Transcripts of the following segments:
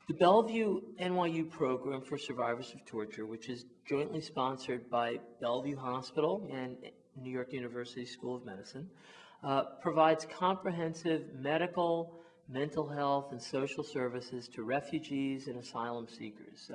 The Bellevue NYU program for survivors of torture, which is jointly sponsored by Bellevue Hospital and New York University School of Medicine, provides comprehensive medical, mental health, and social services to refugees and asylum seekers.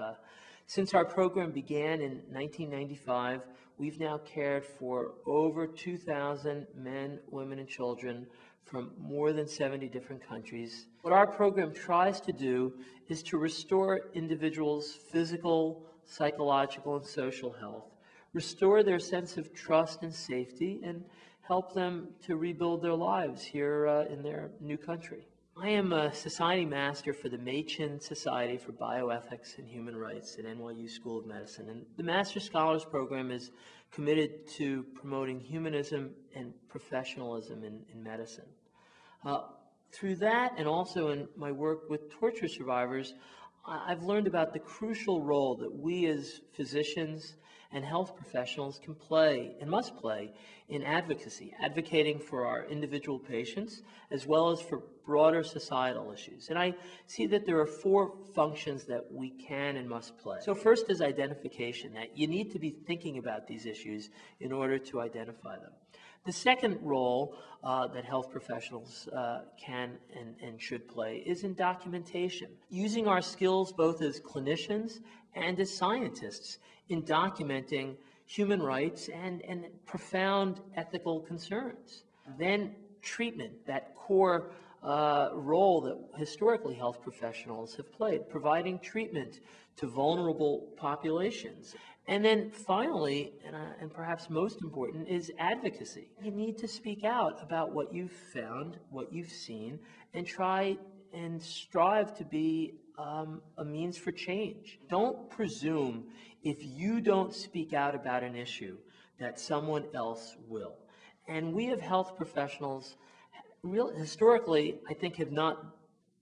Since our program began in 1995, we've now cared for over 2,000 men, women, and children from more than 70 different countries. What our program tries to do is to restore individuals' physical, psychological, and social health, restore their sense of trust and safety, and help them to rebuild their lives here in their new country. I am a Society Master for the Machen Society for Bioethics and Human Rights at NYU School of Medicine, and the Master Scholars Program is committed to promoting humanism and professionalism in medicine. Through that, and also in my work with torture survivors, I've learned about the crucial role that we as physicians and health professionals can play and must play in advocacy, advocating for our individual patients as well as for broader societal issues. And I see that there are four functions that we can and must play. So first is identification, that you need to be thinking about these issues in order to identify them. The second role that health professionals can and should play is in documentation, using our skills both as clinicians and as scientists in documenting human rights and profound ethical concerns. Then treatment, that core role that historically health professionals have played, providing treatment to vulnerable populations. And then finally, and perhaps most important, is advocacy. You need to speak out about what you've found, what you've seen, and try and strive to be a means for change. Don't presume if you don't speak out about an issue that someone else will. And we as health professionals historically, I think, have not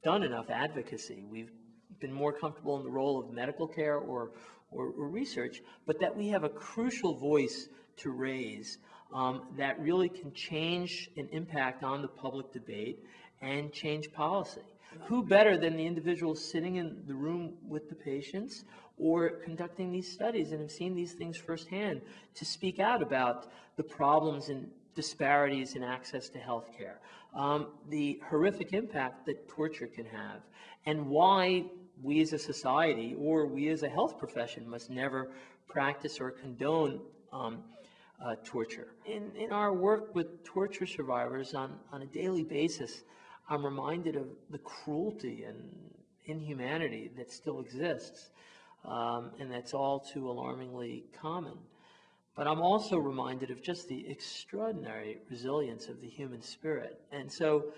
done enough advocacy. We've been more comfortable in the role of medical care or research, but that we have a crucial voice to raise that really can change and impact on the public debate and change policy. Who better than the individuals sitting in the room with the patients or conducting these studies and have seen these things firsthand to speak out about the problems and disparities in access to health care, the horrific impact that torture can have, and why we as a society or we as a health profession must never practice or condone torture. In our work with torture survivors on a daily basis, I'm reminded of the cruelty and inhumanity that still exists, and that's all too alarmingly common. But I'm also reminded of just the extraordinary resilience of the human spirit. And so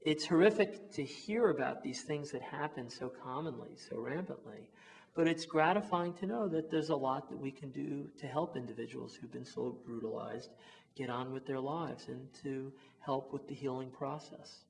it's horrific to hear about these things that happen so commonly, so rampantly. But it's gratifying to know that there's a lot that we can do to help individuals who've been so brutalized get on with their lives and to help with the healing process.